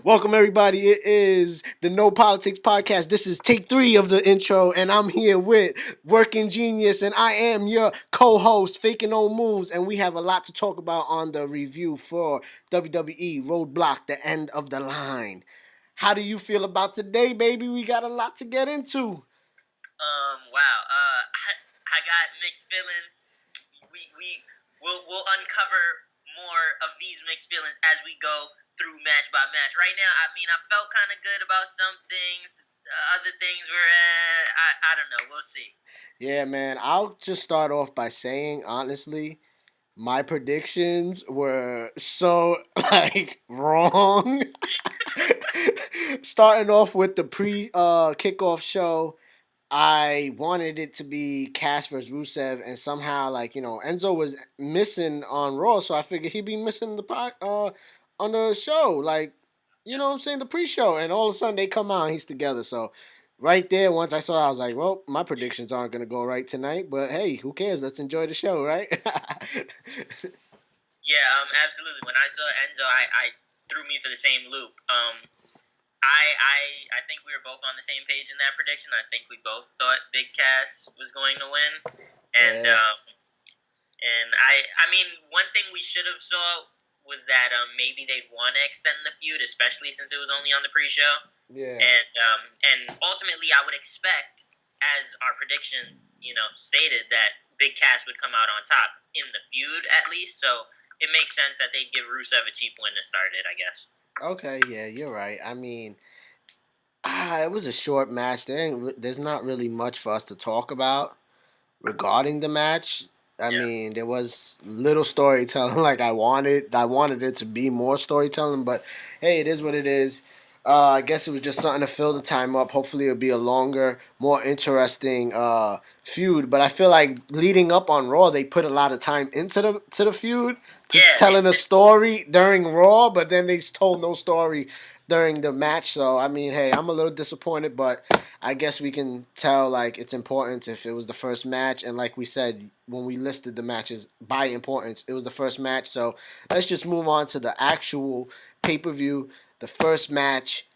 Welcome, everybody. It is the No Politics Podcast. This is take 3 of the intro, and I'm here with Working Genius, and I am your co-host, Faking Old Moves, and we have a lot to talk about on the review for WWE Roadblock, the end of the line. How do you feel about today, baby? We got a lot to get into. Wow. I got mixed feelings. We'll uncover more of these mixed feelings as we go through match by match. Right now, I mean, I felt kind of good about some things. Other things were, I don't know. We'll see. Yeah, man. I'll just start off by saying, honestly, my predictions were so wrong. Starting off with the pre kickoff show, I wanted it to be Cass versus Rusev, and somehow Enzo was missing on Raw, so I figured he'd be missing the on the show, you know what I'm saying, the pre-show, and all of a sudden they come out and he's together. So right there, once I saw it, I was like, well, my predictions aren't gonna go right tonight, but hey, who cares? Let's enjoy the show, right? Yeah, absolutely. When I saw Enzo, I threw me for the same loop. I think we were both on the same page in that prediction. I think we both thought Big Cass was going to win, and Yeah. and I mean, one thing we should have saw was that maybe they'd want to extend the feud, especially since it was only on the pre-show. Yeah. And ultimately, I would expect, as our predictions, stated, that Big Cass would come out on top in the feud at least. So it makes sense that they'd give Rusev a cheap win to start it, I guess. Okay, yeah, you're right. I mean, it was a short match. There's not really much for us to talk about regarding the match. I Yeah. mean, there was little storytelling like I wanted. I wanted it to be more storytelling, but hey, it is what it is. I guess it was just something to fill the time up. Hopefully, it'll be a longer, more interesting feud. But I feel like leading up on Raw, they put a lot of time into the feud, just Yeah, telling a story during Raw, but then they told no story during the match. So I mean, hey, I'm a little disappointed, but I guess we can tell like its importance if it was the first match, and like we said when we listed the matches by importance, it was the first match. So let's just move on to the actual pay-per-view. The first match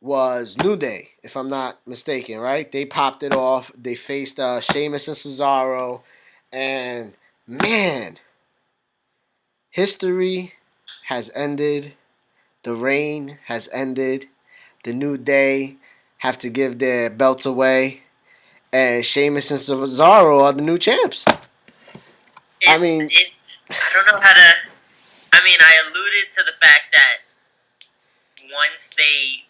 was New Day, if I'm not mistaken, right? They popped it off. They faced Sheamus and Cesaro, and man, history has ended. The reign has ended. The New Day have to give their belts away, and Sheamus and Cesaro are the new champs. I don't know how to. I mean, I alluded to the fact that once they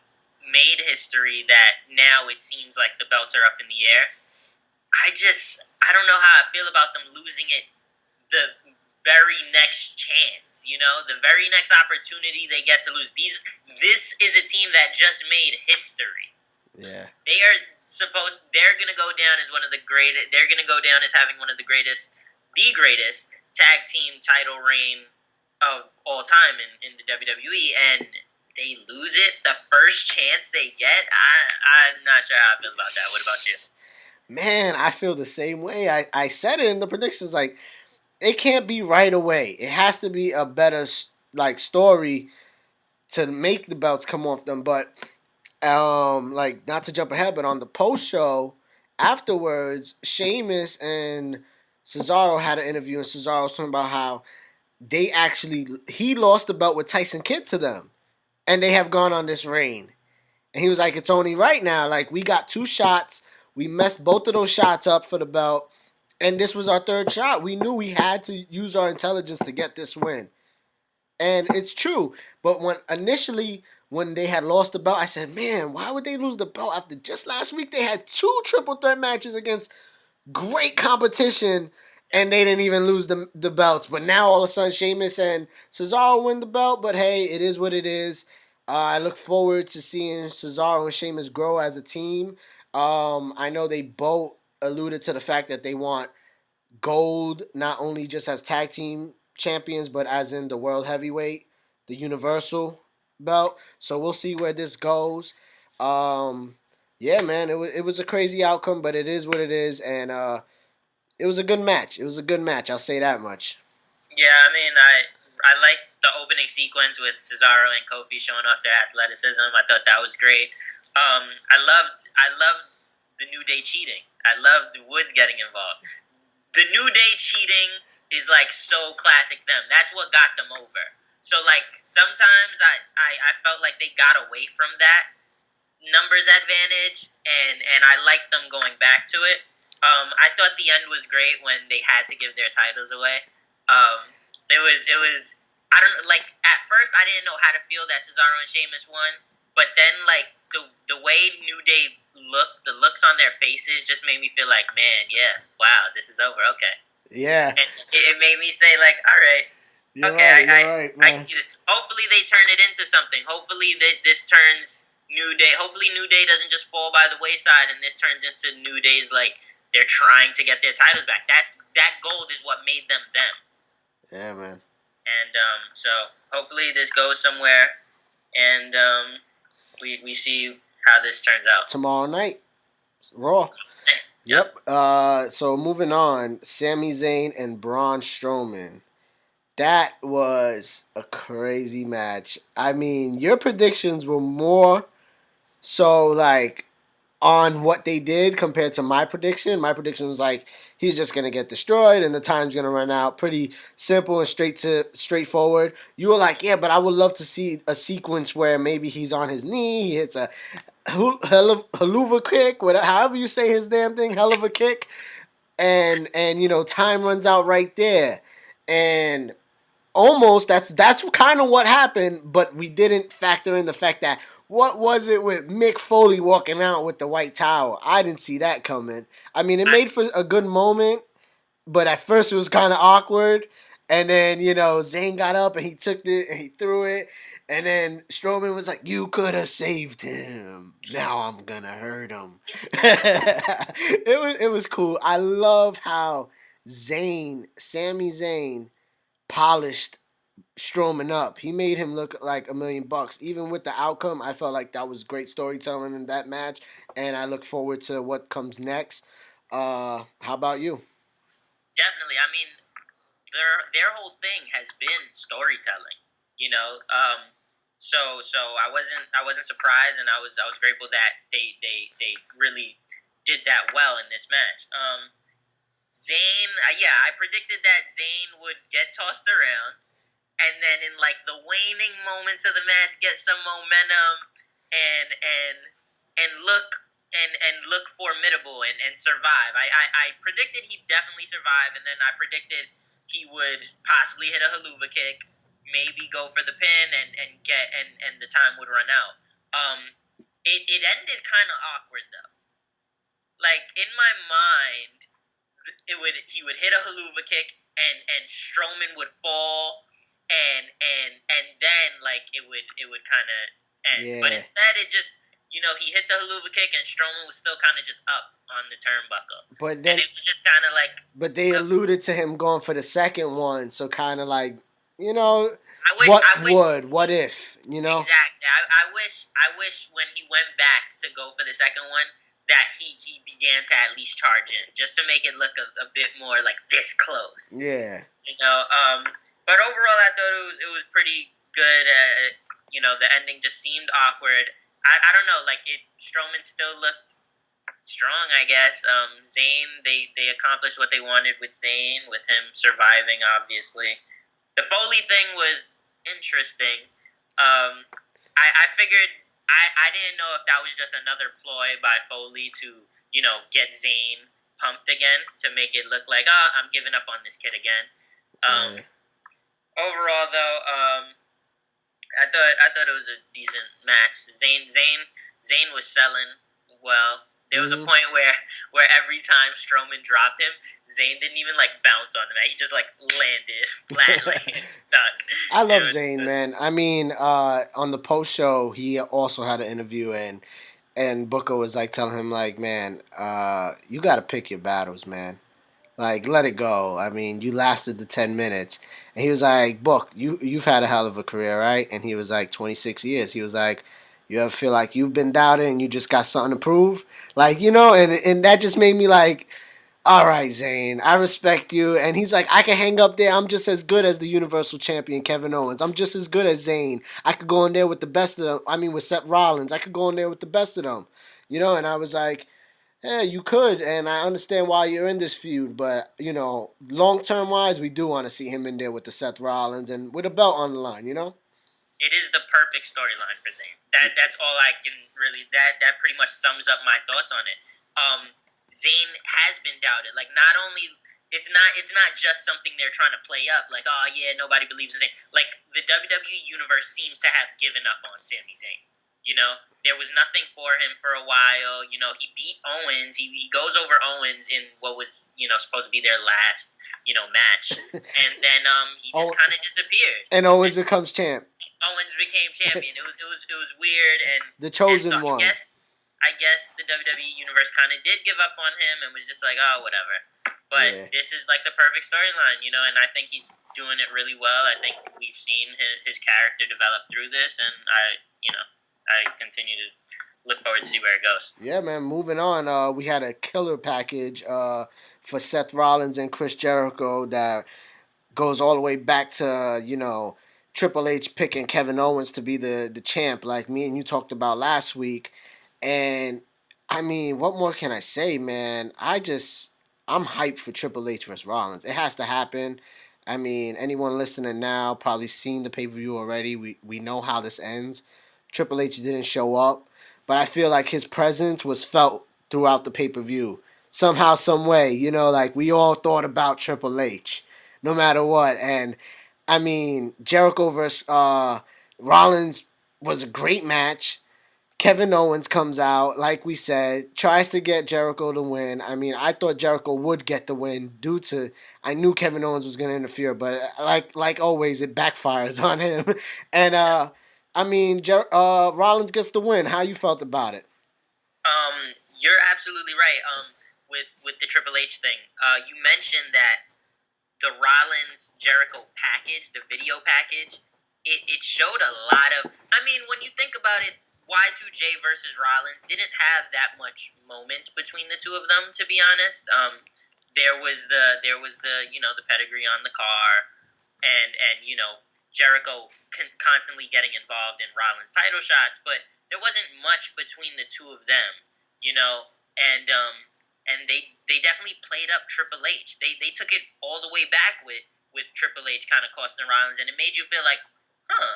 made history, that now it seems like the belts are up in the air. I don't know how I feel about them losing it the very next chance, the very next opportunity they get to lose. This is a team that just made history. Yeah. They're going to go down as one of the greatest, they're going to go down as having one of the greatest tag team title reign of all time in the WWE, and they lose it the first chance they get. I'm not sure how I feel about that. What about you? Man, I feel the same way. I said it in the predictions, like, it can't be right away. It has to be a better story to make the belts come off them. But not to jump ahead, but on the post show afterwards, Sheamus and Cesaro had an interview, and Cesaro was talking about how he lost the belt with Tyson Kidd to them, and they have gone on this reign. And he was like, it's only right now. Like, we got 2 shots. We messed both of those shots up for the belt. And this was our 3rd shot. We knew we had to use our intelligence to get this win. And it's true. But when they had lost the belt, I said, man, why would they lose the belt after just last week they had 2 triple threat matches against great competition, and they didn't even lose the belts. But now all of a sudden Sheamus and Cesaro win the belt. But hey, it is what it is. I look forward to seeing Cesaro and Sheamus grow as a team. I know they both alluded to the fact that they want gold, not only just as tag team champions, but as in the world heavyweight, the universal belt. So we'll see where this goes. Yeah, man, it was a crazy outcome, but it is what it is, and it was a good match. It was a good match. I'll say that much. Yeah, I mean, I like the opening sequence with Cesaro and Kofi showing off their athleticism. I thought that was great. I loved the New Day cheating. I loved Woods getting involved. The New Day cheating is like so classic them. That's what got them over. So like sometimes I felt like they got away from that numbers advantage, and I liked them going back to it. I thought the end was great when they had to give their titles away. It was I don't know, like at first I didn't know how to feel that Cesaro and Sheamus won, but then like the way New Day looked, the looks on their faces just made me feel like, man, yeah, wow, this is over, okay. Yeah. And it made me say like, all right, You're okay, right, I can see this. Hopefully they turn it into something. Hopefully this turns New Day. Hopefully New Day doesn't just fall by the wayside, and this turns into New Day's like they're trying to get their titles back. That gold is what made them them. Yeah, man. And so hopefully this goes somewhere, and we see how this turns out tomorrow night. Raw. Yep. So moving on, Sami Zayn and Braun Strowman. That was a crazy match. I mean, your predictions were more so like on what they did compared to my prediction. My prediction was like he's just gonna get destroyed and the time's gonna run out. Pretty simple and straightforward. You were like, yeah, but I would love to see a sequence where maybe he's on his knee, he hits a haluva kick, whatever, however you say his damn thing, hell of a kick, and you know time runs out right there, and almost that's kind of what happened, but we didn't factor in the fact that what was it with Mick Foley walking out with the white towel? I didn't see that coming. I mean, it made for a good moment, but at first it was kind of awkward. And then, you know, Zayn got up and he took it and he threw it. And then Strowman was like, you could have saved him. Now I'm going to hurt him. It was cool. I love how Sami Zayn, polished Strowman up. He made him look like $1 million. Even with the outcome, I felt like that was great storytelling in that match. And I look forward to what comes next. How about you? Definitely. I mean, their whole thing has been storytelling, you know. So I wasn't surprised, and I was grateful that they really did that well in this match. Zayn, I predicted that Zayn would get tossed around, and then in like the waning moments of the match, get some momentum and look formidable and survive. I predicted he'd definitely survive, and then I predicted he would possibly hit a haluva kick, maybe go for the pin, and the time would run out. It ended kind of awkward though. Like in my mind, he would hit a haluva kick and Strowman would fall and then like it would kind of end. Yeah. But instead it just, you know, he hit the haluva kick and Strowman was still kind of just up on the turnbuckle. But then, and it was just kind of like. But they alluded to him going for the second one, so kind of like, you know, what if, you know? Exactly. I wish when he went back to go for the second one that he began to at least charge in, just to make it look a bit more like this close. Yeah. You know, but overall I thought it was pretty good. You know, the ending just seemed awkward. I don't know, like Strowman still looked strong, I guess. Zayn, they accomplished what they wanted with Zayn, with him surviving, obviously. The Foley thing was interesting. I figured, I didn't know if that was just another ploy by Foley to, you know, get Zayn pumped again, to make it look like, I'm giving up on this kid again. Overall, though, I thought it was a decent match. Zayn was selling well. There was a point where every time Strowman dropped him, Zayn didn't even like bounce on him. He just like landed flat, like stuck. I love Zayn, man. I mean, on the post show, he also had an interview, and Booker was like telling him like, man, you got to pick your battles, man. Like, let it go. I mean, you lasted the 10 minutes. And he was like, Book, you've had a hell of a career, right? And he was like, 26 years. He was like, you ever feel like you've been doubted and you just got something to prove? Like, you know, and that just made me like, All right, Zayn, I respect you. And he's like, I can hang up there. I'm just as good as the Universal Champion Kevin Owens. I'm just as good as Zayn. I could go in there with the best of them. I mean, with Seth Rollins, I could go in there with the best of them. And I was like, yeah, you could, and I understand why you're in this feud, but long term wise, we do want to see him in there with the Seth Rollins and with a belt on the line. It is the perfect storyline for Zayn. That's all I can really. That pretty much sums up my thoughts on it. Zayn has been doubted. Like, not only it's not just something they're trying to play up. Like, oh yeah, nobody believes in Zayn. Like, the WWE universe seems to have given up on Sami Zayn. There was nothing for him for a while. He beat Owens. He goes over Owens in what was supposed to be their last match, and then he just kind of disappeared. And Owens becomes champ. Owens became champion. It was weird, and the chosen and so one. I guess the WWE universe kind of did give up on him and was just like, oh, whatever. But This is like the perfect storyline, and I think he's doing it really well. I think we've seen his character develop through this, and I continue to look forward to see where it goes. Yeah, man. Moving on, we had a killer package for Seth Rollins and Chris Jericho that goes all the way back to Triple H picking Kevin Owens to be the champ, like me and you talked about last week. And I mean, what more can I say, man? I'm hyped for Triple H versus Rollins. It has to happen. I mean, anyone listening now probably seen the pay-per-view already. We know how this ends. Triple H didn't show up, but I feel like his presence was felt throughout the pay-per-view. Somehow, some way, like we all thought about Triple H, no matter what. And I mean, Jericho versus Rollins was a great match. Kevin Owens comes out, like we said, tries to get Jericho to win. I mean, I thought Jericho would get the win due to I knew Kevin Owens was going to interfere, but like always, it backfires on him. And I mean, Rollins gets the win. How you felt about it? You're absolutely right. With the Triple H thing, you mentioned that the Rollins Jericho package, the video package, it showed a lot of. I mean, when you think about it. Y2J versus Rollins didn't have that much moment between the two of them, to be honest. There was the the pedigree on the car, and Jericho constantly getting involved in Rollins title shots, but there wasn't much between the two of them, and they definitely played up Triple H. They took it all the way back with Triple H kind of costing Rollins, and it made you feel like,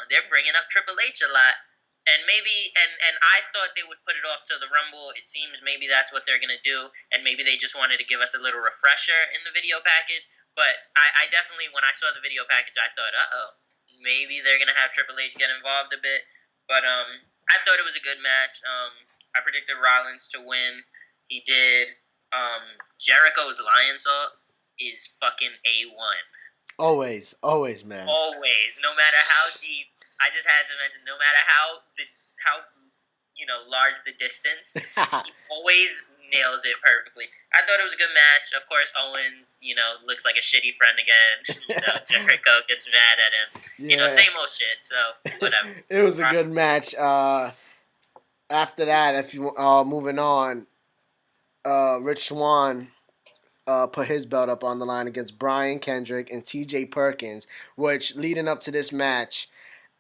they're bringing up Triple H a lot. And maybe, and I thought they would put it off to the Rumble. It seems maybe that's what they're going to do. And maybe they just wanted to give us a little refresher in the video package. But I definitely, when I saw the video package, I thought, maybe they're going to have Triple H get involved a bit. But I thought it was a good match. I predicted Rollins to win. He did. Jericho's Lion Saw is fucking A1. Always, man. Always. No matter how deep. I just had to mention, no matter how large the distance, he always nails it perfectly. I thought it was a good match. Of course, Owens, looks like a shitty friend again. Jericho gets mad at him. Same old shit. So whatever. It was a good match. After that, if you moving on, Rich Swann put his belt up on the line against Brian Kendrick and T.J. Perkins, which leading up to this match.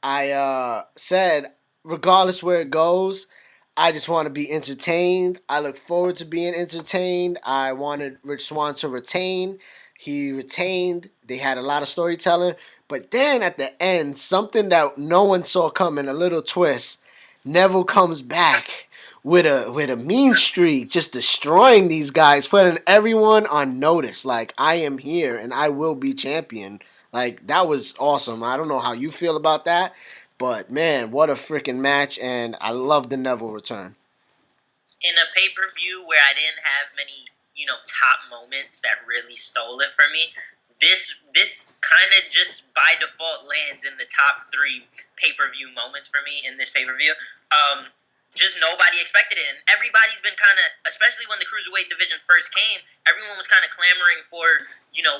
I said, regardless where it goes, I just want to be entertained. I look forward to being entertained. I wanted Rich Swann to retain. He retained. They had a lot of storytelling. But then at the end, something that no one saw coming, a little twist, Neville comes back with a mean streak, just destroying these guys, putting everyone on notice. Like, I am here and I will be champion. Like, that was awesome. I don't know how you feel about that, but man, what a freaking match, and I love the Neville return. In a pay-per-view where I didn't have many, top moments that really stole it for me, this kind of just by default lands in the top 3 pay-per-view moments for me in this pay-per-view. Just nobody expected it, and everybody's been kind of, especially when the Cruiserweight division first came, everyone was kind of clamoring for,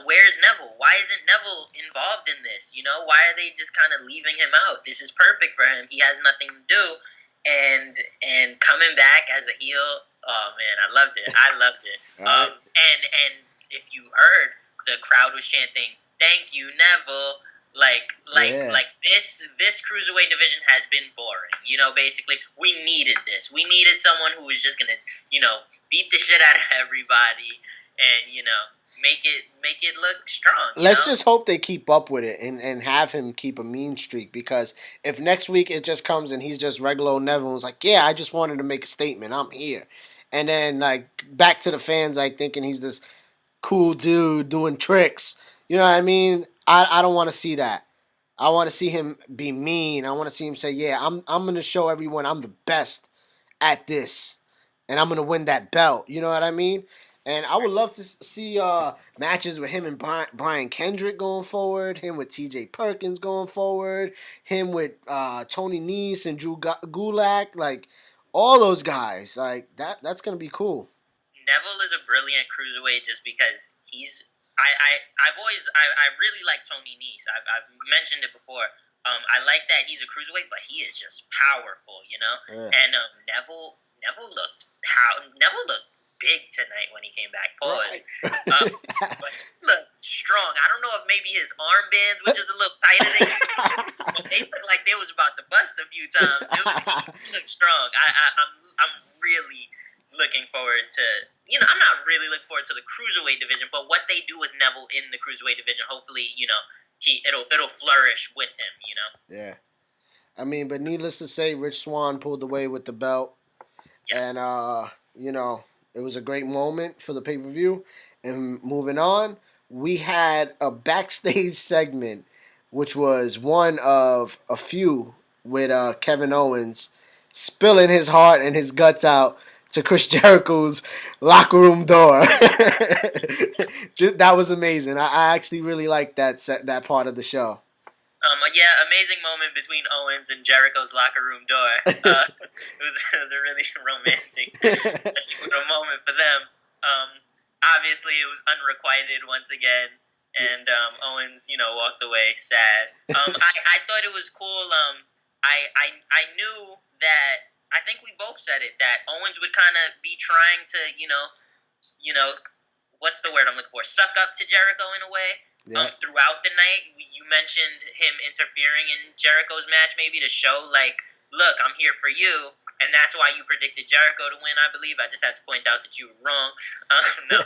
where's Neville? Why isn't Neville involved in this? Why are they just kind of leaving him out? This is perfect for him. He has nothing to do, and coming back as a heel, Oh man, I loved it. I loved it. All right. And if you heard, the crowd was chanting, "Thank you, Neville." Yeah. Like this cruiserweight division has been boring. You know, basically, we needed this. We needed someone who was just gonna, beat the shit out of everybody, and make it look strong. Let's just hope they keep up with it and have him keep a mean streak, because if next week it just comes and he's just regular old Neville and was like, yeah, I just wanted to make a statement, I'm here. And then like back to the fans like thinking he's this cool dude doing tricks. You know what I mean? I don't want to see that. I want to see him be mean. I want to see him say, yeah, I'm gonna show everyone I'm the best at this, and I'm gonna win that belt. You know what I mean? And I would love to see matches with him and Brian Kendrick going forward, him with T.J. Perkins going forward, him with Tony Nese and Drew Gulak, like all those guys. Like that's gonna be cool. Neville is a brilliant cruiserweight just because he's. I really like Tony Nese. I've mentioned it before. I like that he's a cruiserweight, but he is just powerful, Yeah. And Neville looked big tonight when he came back. Pause. Right. But he looked strong. I don't know if maybe his armbands were just a little tighter than usual, but they looked like they was about to bust a few times. He looked strong. I'm really looking forward to. I'm not really looking forward to the cruiserweight division, but what they do with Neville in the cruiserweight division, hopefully, it'll flourish with him. Yeah. I mean, but needless to say, Rich Swann pulled away with the belt. Yes. And, it was a great moment for the pay-per-view. And moving on, we had a backstage segment, which was one of a few with Kevin Owens spilling his heart and his guts out to Chris Jericho's locker room door. That was amazing. I actually really liked that part of the show. Amazing moment between Owens and Jericho's locker room door. It was a really romantic moment for them. Obviously, it was unrequited once again, and Owens, walked away sad. I thought it was cool. I knew that. I think we both said it that Owens would kind of be trying to, what's the word I'm looking for? Suck up to Jericho in a way. Yeah. Throughout the night, you mentioned him interfering in Jericho's match, maybe to show, like, look, I'm here for you, and that's why you predicted Jericho to win, I believe. I just had to point out that you were wrong. No,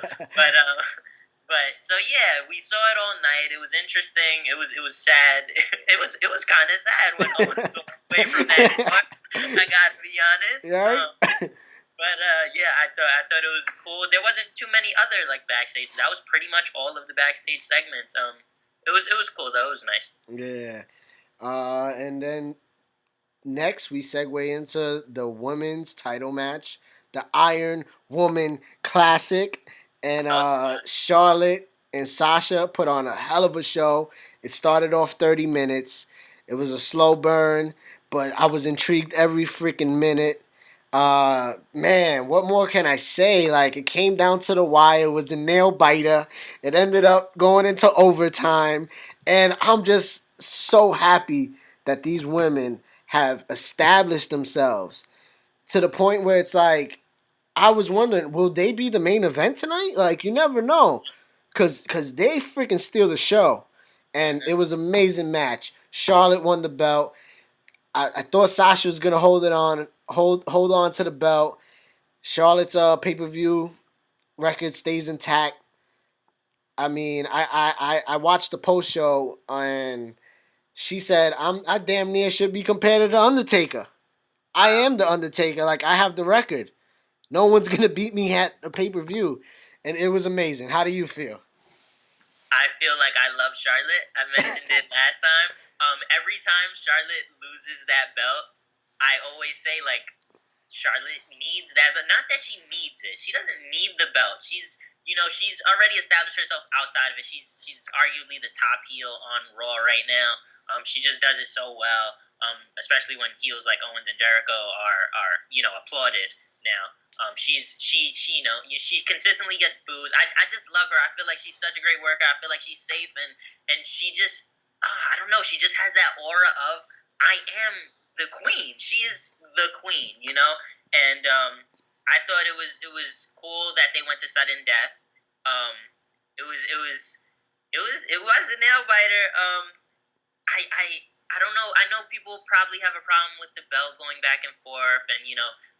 but so yeah, we saw it all night. It was interesting. It was sad. It was kind of sad when Owens walked away from that. I gotta be honest. Yeah. Yeah, I thought it was cool. There wasn't too many other backstage. That was pretty much all of the backstage segments. It was cool though. It was nice. Yeah. And then next we segue into the women's title match, the Iron Woman Classic, and Charlotte and Sasha put on a hell of a show. It started off 30 minutes. It was a slow burn, but I was intrigued every freaking minute. Man, what more can I say? Like, it came down to the wire. It was a nail biter. It ended up going into overtime, and I'm just so happy that these women have established themselves to the point where it's like, I was wondering, will they be the main event tonight? Like, you never know, cause they freaking steal the show, and it was an amazing match. Charlotte won the belt. I thought Sasha was gonna hold on to the belt. Charlotte's pay-per-view record stays intact. I mean, I watched the post show and she said I damn near should be compared to the Undertaker. I am the Undertaker. Like, I have the record. No one's gonna beat me at a pay-per-view, and it was amazing. How do you feel? I feel like I love Charlotte. I mentioned it last time. Every time Charlotte loses that belt, I always say, Charlotte needs that, but not that she needs it. She doesn't need the belt. She's already established herself outside of it. She's arguably the top heel on Raw right now. She just does it so well. Especially when heels like Owens and Jericho are applauded now. She consistently gets boos. I just love her. I feel like she's such a great worker. I feel like she's safe and she just I don't know. She just has that aura of I am the queen. She is the queen, and I thought it was cool that they went to sudden death. Um, it was a nail biter. I don't know. I know people probably have a problem with the belt going back and forth, and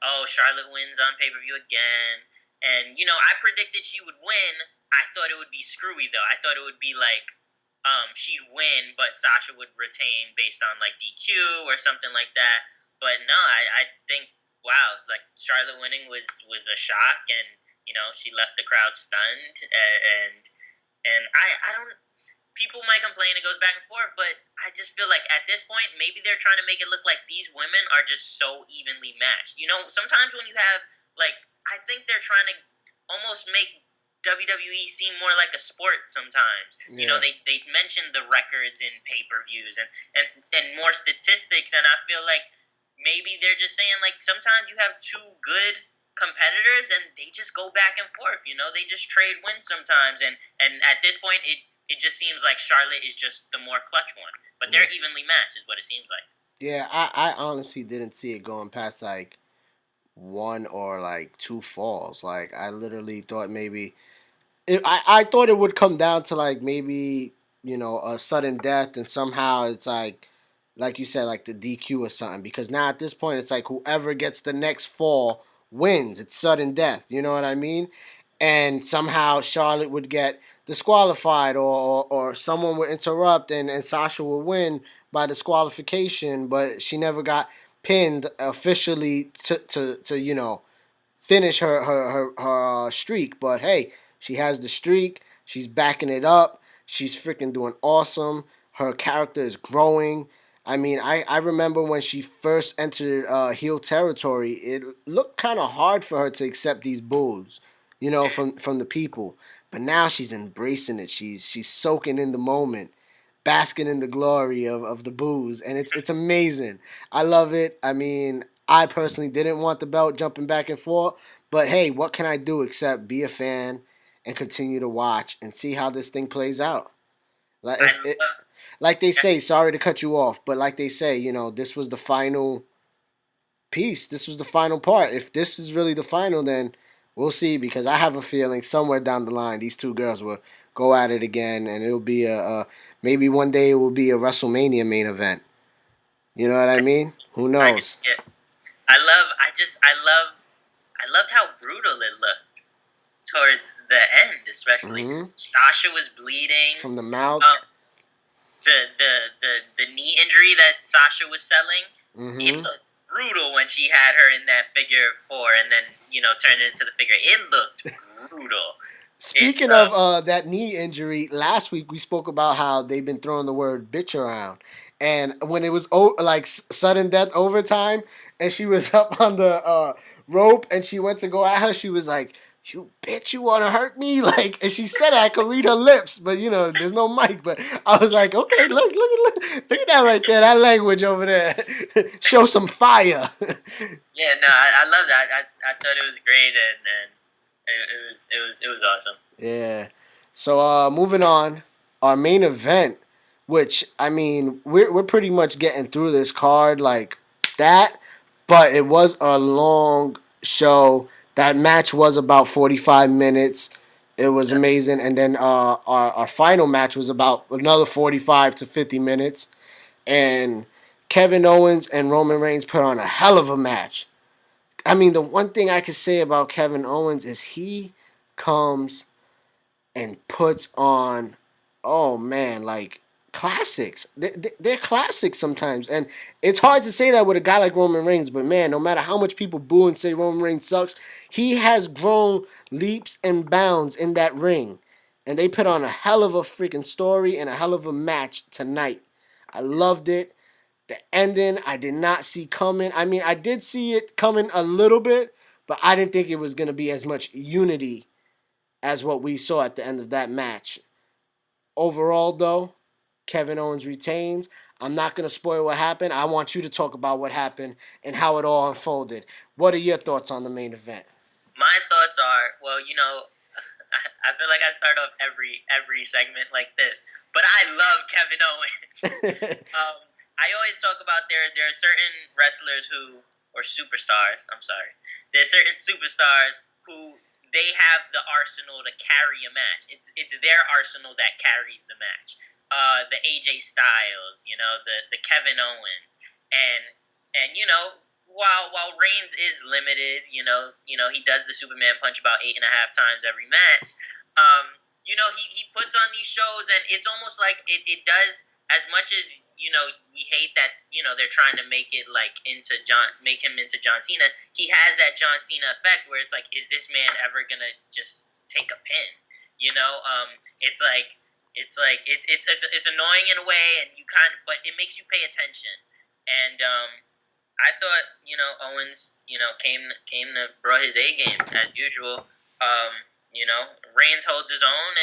oh, Charlotte wins on pay per view again, and I predicted she would win. I thought it would be screwy though. I thought it would be like she'd win, but Sasha would retain based on like DQ or something like that. But no, I think wow, like Charlotte winning was a shock, and she left the crowd stunned, and I don't. People might complain it goes back and forth, but I just feel like at this point, maybe they're trying to make it look like these women are just so evenly matched. Sometimes when you have, like, I think they're trying to almost make WWE seem more like a sport sometimes. Yeah. They mention the records in pay-per-views and more statistics, and I feel like maybe they're just saying, like, sometimes you have two good competitors and they just go back and forth. They just trade wins sometimes, and at this point, it just seems like Charlotte is just the more clutch one. But they're evenly matched is what it seems like. Yeah, I honestly didn't see it going past like one or like two falls. Like I literally thought maybe I thought it would come down to like maybe a sudden death and somehow it's like you said like the DQ or something because now at this point it's like whoever gets the next fall wins. It's sudden death. You know what I mean? And somehow Charlotte would get disqualified or someone would interrupt and Sasha would win by disqualification, but she never got pinned officially to finish her streak. But hey, she has the streak. She's backing it up. She's freaking doing awesome. Her character is growing. I mean, I remember when she first entered heel territory, it looked kind of hard for her to accept these boos, from the people. But now she's embracing it. She's soaking in the moment, basking in the glory of the boos, and it's amazing. I love it. I mean, I personally didn't want the belt jumping back and forth, but hey, what can I do except be a fan and continue to watch and see how this thing plays out? Like I if it, love. like they say, sorry to cut you off, but like they say, this was the final piece. This was the final part. If this is really the final, then we'll see. Because I have a feeling somewhere down the line, these two girls will go at it again, and it'll be a maybe one day it will be a WrestleMania main event. You know what I mean? Who I just knows? yeah. I loved how brutal it looked towards the end, especially. Sasha was bleeding. From the mouth. The knee injury that Sasha was selling, it looked brutal when she had her in that figure four and then, turned it into the figure. It looked brutal. Speaking of that knee injury, last week we spoke about how they've been throwing the word bitch around. And when it was like sudden death overtime, and she was up on the rope, and she went to go at her, she was like, "You bitch, you want to hurt me?" Like, and she said I could read her lips, but there's no mic. But I was like, okay, look at that right there, that language over there, show some fire. Yeah, no, I love that. I thought it was great, and it was awesome. Yeah. So moving on, our main event, which I mean, we're pretty much getting through this card like that, but it was a long show. That match was about 45 minutes. It was amazing, and then our final match was about another 45 to 50 minutes, and Kevin Owens and Roman Reigns put on a hell of a match. I mean, the one thing I could say about Kevin Owens is he comes and puts on, oh man, like classics. They're classics sometimes, and it's hard to say that with a guy like Roman Reigns. But man, no matter how much people boo and say Roman Reigns sucks, he has grown leaps and bounds in that ring, and they put on a hell of a freaking story and a hell of a match tonight. I loved it. The ending, I did not see coming. I mean, I did see it coming a little bit, but I didn't think it was going to be as much unity as what we saw at the end of that match. Overall, though, Kevin Owens retains. I'm not going to spoil what happened. I want you to talk about what happened and how it all unfolded. What are your thoughts on the main event? My thoughts are, well, I feel like I start off every segment like this, but I love Kevin Owens. I always talk about there are certain wrestlers or superstars. I'm sorry. There's certain superstars who they have the arsenal to carry a match. It's their arsenal that carries the match. The AJ Styles, the Kevin Owens, and while Reigns is limited, he does the Superman punch about 8.5 times every match. He puts on these shows, and it's almost like it does as much as we hate that they're trying to make it like make him into John Cena. He has that John Cena effect where it's like, is this man ever gonna just take a pin? It's like it's annoying in a way, and but it makes you pay attention. And I thought Owens came to brought his A game as usual. Reigns holds his own,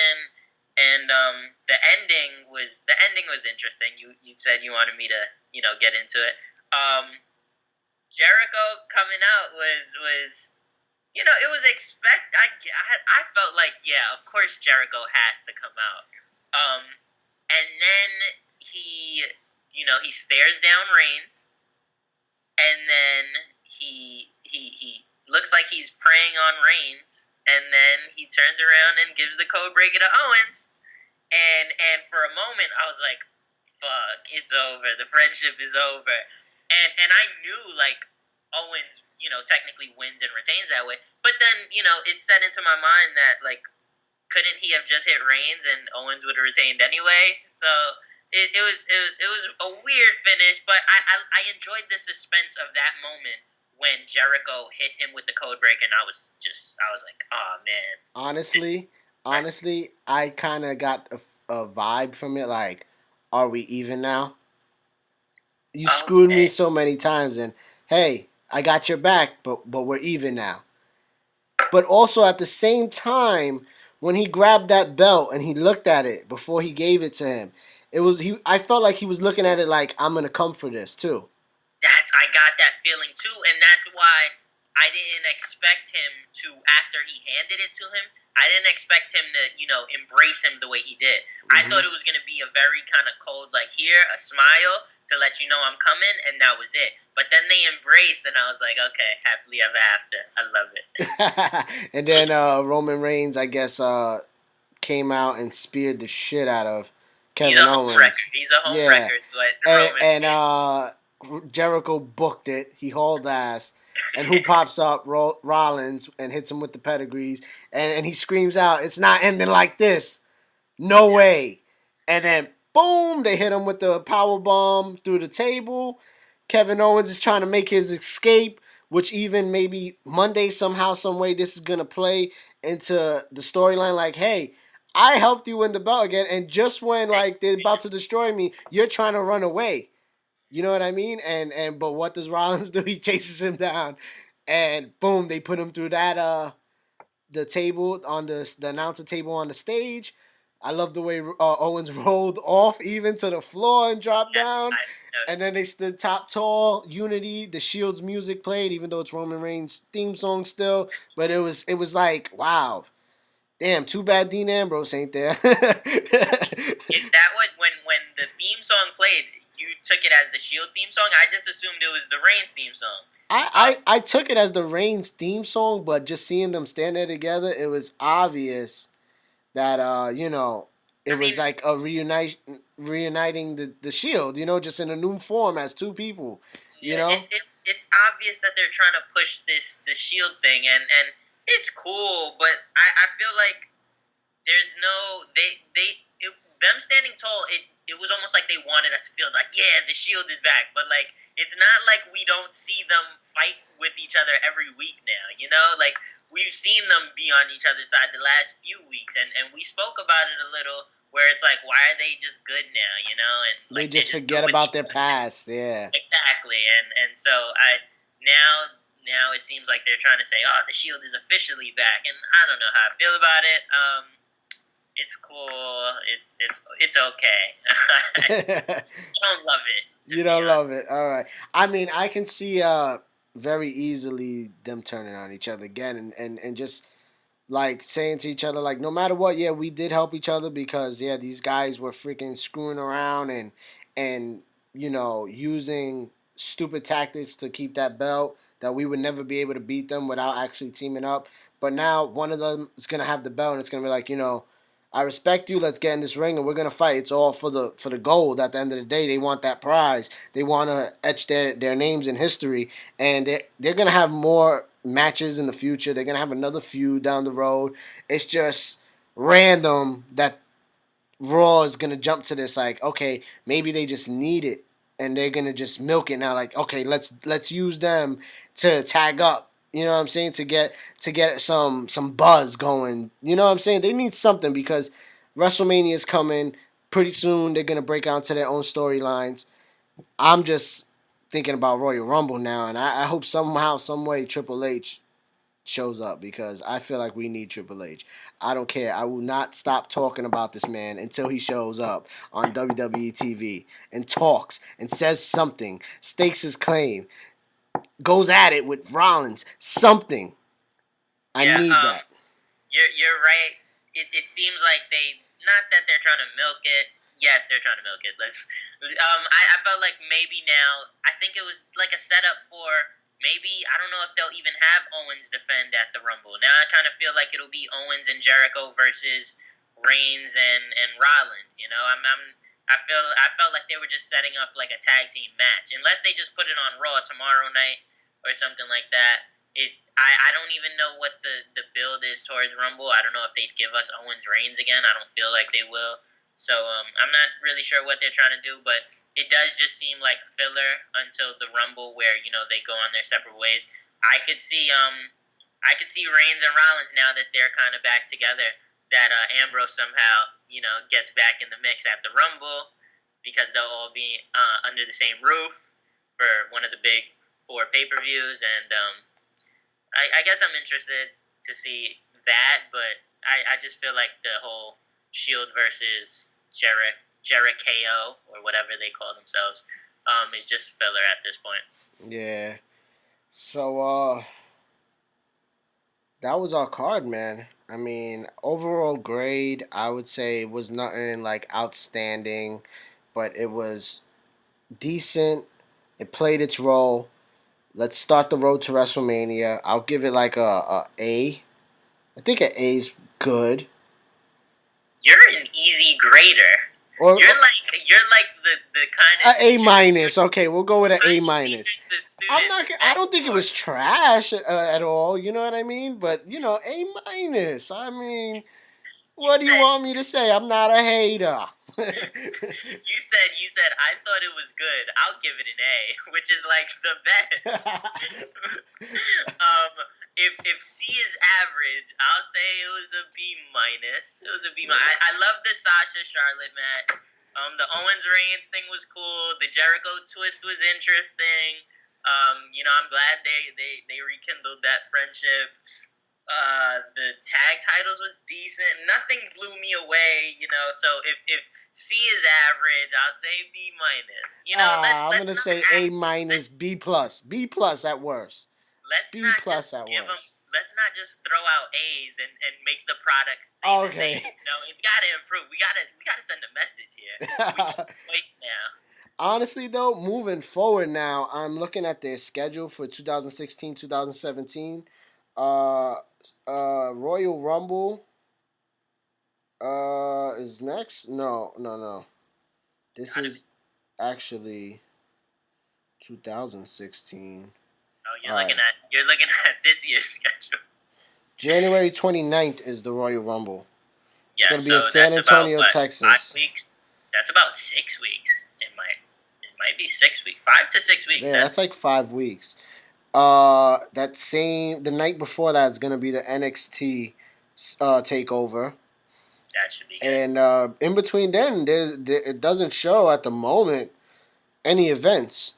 and the ending was interesting. You said you wanted me to get into it. Jericho coming out was it was I felt like, yeah, of course Jericho has to come out. And then he stares down Reigns, and then he looks like he's preying on Reigns, and then he turns around and gives the code breaker to Owens, and for a moment I was like, fuck, it's over, the friendship is over, and I knew like Owens technically wins and retains that way, but then it set into my mind that like, couldn't he have just hit Reigns and Owens would have retained anyway? So it was a weird finish, but I enjoyed the suspense of that moment when Jericho hit him with the code break, and I was like, oh man. Honestly, I kind of got a vibe from it. Like, are we even now? You screwed me so many times, and hey, I got your back, but we're even now. But also at the same time, when he grabbed that belt and he looked at it before he gave it to him, I felt like he was looking at it like, I'm gonna come for this too. I got that feeling too, and that's why I didn't expect him to, after he handed it to him, I didn't expect him to, embrace him the way he did. Mm-hmm. I thought it was going to be a very kind of cold, like, here, a smile to let you know I'm coming, and that was it. But then they embraced, and I was like, okay, happily ever after. I love it. And then Roman Reigns, I guess, came out and speared the shit out of Kevin Owens. He's a home record. Jericho booked it. He hauled ass. And who pops up? Rollins, and hits him with the pedigrees. And he screams out, it's not ending like this. No way. And then, boom, they hit him with the power bomb through the table. Kevin Owens is trying to make his escape, which even maybe Monday somehow, some way, this is going to play into the storyline. Like, hey, I helped you win the belt again. And just when, like, they're about to destroy me, you're trying to run away. You know what I mean? But what does Rollins do? He chases him down, and boom, they put him through that the table on the announcer table on the stage. I love the way Owens rolled off even to the floor and dropped down, and then they stood top tall. Unity, the Shield's music played, even though it's Roman Reigns' theme song still. But it was like, wow, damn, too bad Dean Ambrose ain't there. Is that what when the theme song played? You took it as the Shield theme song? I just assumed it was the Reigns theme song. I took it as the Reigns theme song, but just seeing them stand there together, it was obvious that it was like a reuniting the Shield, just in a new form as two people. It's obvious that they're trying to push the Shield thing, and it's cool, but I feel like there's no them standing tall. It was almost like they wanted us to feel like, yeah, the Shield is back. But, like, it's not like we don't see them fight with each other every week now, Like, we've seen them be on each other's side the last few weeks, and we spoke about it a little, where it's like, why are they just good now, And like, they just forget about their past, yeah. Exactly, and so now it seems like they're trying to say, oh, the Shield is officially back, and I don't know how I feel about it. It's cool. It's okay. Don't love it. You don't love it. All right. I mean, I can see very easily them turning on each other again, and just like saying to each other, like, no matter what, yeah, we did help each other because these guys were freaking screwing around and using stupid tactics to keep that belt, that we would never be able to beat them without actually teaming up. But now one of them is gonna have the belt, and it's gonna be like, I respect you. Let's get in this ring, and we're gonna fight. It's all for the gold. At the end of the day, they want that prize. They want to etch their names in history, and they're gonna have more matches in the future. They're gonna have another feud down the road. It's just random that Raw is gonna jump to this, like, okay, maybe they just need it, and they're gonna just milk it now. Like, okay, let's use them to tag up. You know what I'm saying? To get some buzz going. You know what I'm saying? They need something because WrestleMania is coming pretty soon. They're gonna break out into their own storylines. I'm just thinking about Royal Rumble now, and I hope somehow, some way, Triple H shows up because I feel like we need Triple H. I don't care. I will not stop talking about this man until he shows up on WWE TV and talks and says something, stakes his claim, goes at it with Rollins. Something. I Yeah, need that. you're right. It seems like they, not that they're trying to milk it. Yes, they're trying to milk it. I felt like maybe now, I think it was like a setup for maybe, I don't know if they'll even have Owens defend at the Rumble. Now I kind of feel like it'll be Owens and Jericho versus Reigns and Rollins. I felt like they were just setting up like a tag team match, unless they just put it on Raw tomorrow night or something like that. I don't even know what the build is towards Rumble. I don't know if they'd give us Owens Reigns again. I don't feel like they will. So I'm not really sure what they're trying to do, but it does just seem like filler until the Rumble, where they go on their separate ways. I could see Reigns and Rollins, now that they're kind of back together, that Ambrose somehow gets back in the mix at the Rumble, because they'll all be under the same roof for one of the big 4 pay-per-views, and I guess I'm interested to see that, but I just feel like the whole Shield versus Jericho, or whatever they call themselves, is just filler at this point. Yeah. So that was our card, man. I mean, overall grade, I would say was nothing like outstanding, but it was decent. It played its role. Let's start the road to WrestleMania. I'll give it like a A. I think an A is good. You're an easy grader. Or You're like the kind of A minus. Okay, we'll go with an A minus. I'm not. I don't think it was for. trash at all. You know what I mean? But A minus. I mean, what do you want me to say? I'm not a hater. You said I thought it was good. I'll give it an A, which is like the best. If C is average, I'll say it was a B minus. It was a B minus. I love the Sasha Charlotte match. The Owens Reigns thing was cool. The Jericho twist was interesting. I'm glad they rekindled that friendship. The tag titles was decent. Nothing blew me away, So if C is average, I'll say B minus. I'm gonna say A minus, B plus, B plus at worst. B plus at worst. Let's not just throw out A's and make the product stay Okay. the same. It's got to improve. We gotta send a message here. We waste now. Honestly, though, moving forward now, I'm looking at their schedule for 2016, 2017. Royal Rumble is next. No. This is actually 2016. Oh, you're looking at this year's schedule. January 29th is the Royal Rumble. It's Yeah, going to be in San Antonio, Texas. 5 weeks. That's about 6 weeks. It might be 6 weeks. 5 to 6 weeks. Yeah, that's like 5 weeks. The night before that is going to be the NXT takeover. That should be good. And in between then, it doesn't show at the moment any events.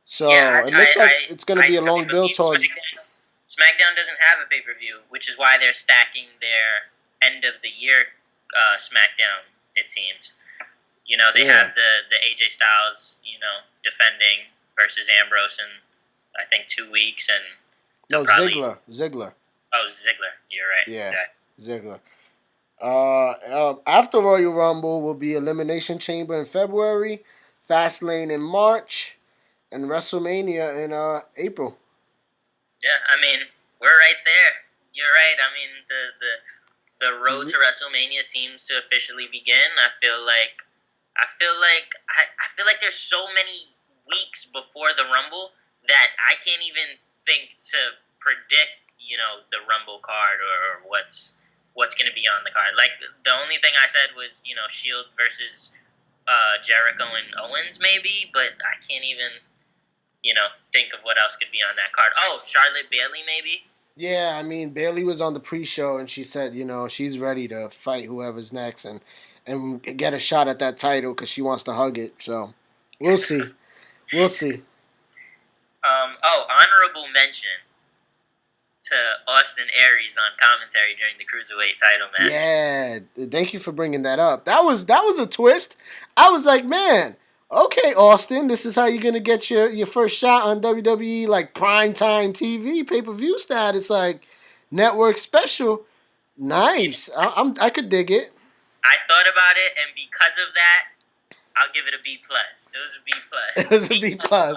So it looks like it's going to be a long build towards. SmackDown doesn't have a pay-per-view, which is why they're stacking their end of the year SmackDown. It seems, they have the AJ Styles, defending versus Ambrose in I think 2 weeks, and Ziggler. Oh, Ziggler, you're right. Yeah, exactly. Ziggler. After Royal Rumble will be Elimination Chamber in February, Fastlane in March, and WrestleMania in April. Yeah, I mean, we're right there. You're right. I mean, the road to WrestleMania seems to officially begin. I feel like there's so many weeks before the Rumble that I can't even think to predict, the Rumble card or what's going to be on the card. Like the only thing I said was, Shield versus Jericho and Owens maybe, but I can't even, think of what else could be on that card. Oh, Charlotte Bailey maybe. Yeah, I mean Bailey was on the pre-show and she said, she's ready to fight whoever's next and get a shot at that title because she wants to hug it. So we'll see, we'll see. Honorable mention to Austin Aries on commentary during the Cruiserweight title match. Yeah, thank you for bringing that up. That was a twist. I was like, man, okay, Austin, this is how you're gonna get your first shot on WWE like primetime TV pay-per-view status, like network special. Nice. I could dig it. I thought about it, and because of that, I'll give it a B plus. It was a B plus. It was a B plus.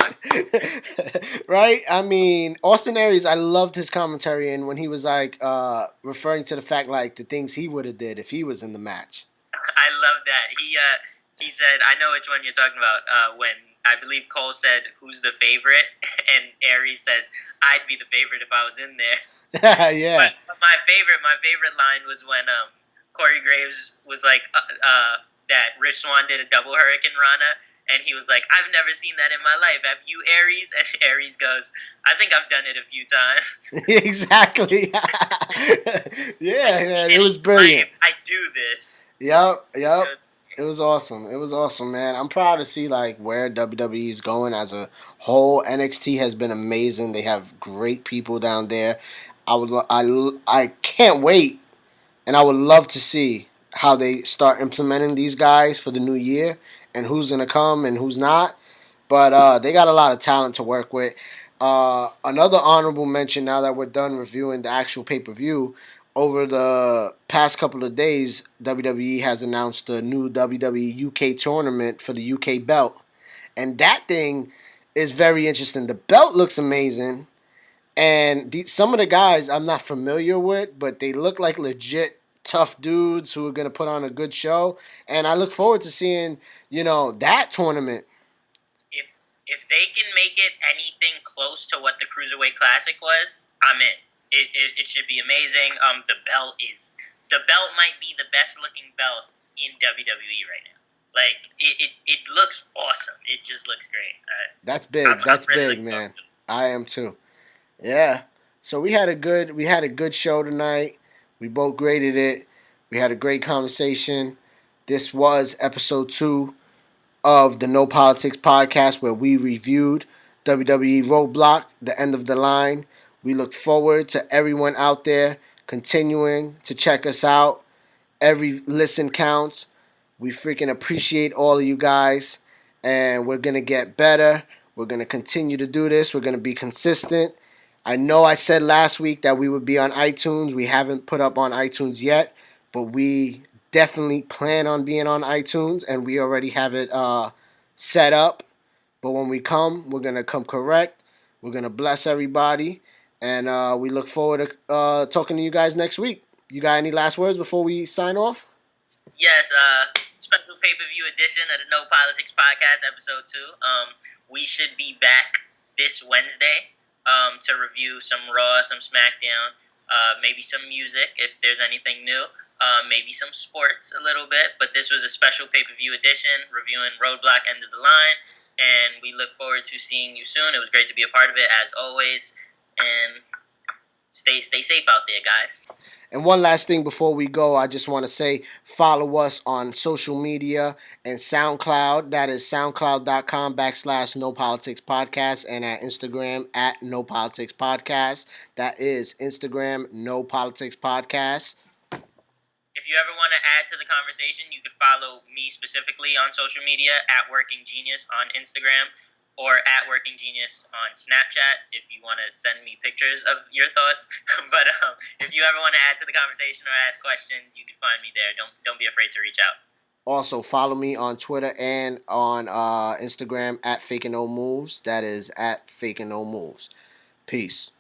Right? I mean, Austin Aries, I loved his commentary, and when he was like referring to the fact like the things he would have did if he was in the match. I love that. He said, I know which one you're talking about, when I believe Cole said, who's the favorite? And Aries says, I'd be the favorite if I was in there. Yeah. But my favorite line was when Corey Graves was like, that Rich Swann did a double Hurricane Rana, and he was like, I've never seen that in my life. Have you, Aries? And Aries goes, I think I've done it a few times. Exactly. Yeah, man, it was brilliant. I do this. Yep. It was awesome, man. I'm proud to see like where WWE is going as a whole. NXT has been amazing. They have great people down there. I can't wait, and I would love to see how they start implementing these guys for the new year and who's going to come and who's not. But they got a lot of talent to work with. Another honorable mention now that we're done reviewing the actual pay-per-view, over the past couple of days, WWE has announced the new WWE UK tournament for the UK belt. And that thing is very interesting. The belt looks amazing. And some of the guys I'm not familiar with, but they look like legit tough dudes who are going to put on a good show, and I look forward to seeing, that tournament. If they can make it anything close to what the Cruiserweight Classic was, I'm in. It should be amazing. The belt might be the best looking belt in WWE right now. Like it looks awesome. It just looks great. That's big. That's really big, man. I am too. Yeah. So we had a good show tonight. We both graded it. We had a great conversation. This was episode 2 of the No Politics podcast, where we reviewed WWE Roadblock, The End of the Line. We look forward to everyone out there continuing to check us out. Every listen counts. We freaking appreciate all of you guys. And we're going to get better. We're going to continue to do this. We're going to be consistent. I know I said last week that we would be on iTunes. We haven't put up on iTunes yet, but we definitely plan on being on iTunes, and we already have it set up. But when we come, we're going to come correct. We're going to bless everybody, and we look forward to talking to you guys next week. You got any last words before we sign off? Yes, special pay-per-view edition of the No Politics podcast, episode 2. We should be back this Wednesday. To review some Raw, some SmackDown, maybe some music if there's anything new, maybe some sports a little bit. But this was a special pay-per-view edition, reviewing Roadblock, End of the Line, and we look forward to seeing you soon. It was great to be a part of it, as always, and stay safe out there, guys. And one last thing before we go, I just want to say follow us on social media and SoundCloud. That is soundcloud.com/NoPoliticsPodcast, and at Instagram at NoPoliticsPodcast. That is Instagram NoPoliticsPodcast. If you ever want to add to the conversation, you can follow me specifically on social media at Working Genius on Instagram, or at Working Genius on Snapchat if you want to send me pictures of your thoughts. But if you ever want to add to the conversation or ask questions, you can find me there. Don't be afraid to reach out. Also, follow me on Twitter and on Instagram at Faking No Moves. That is at Faking No Moves. Peace.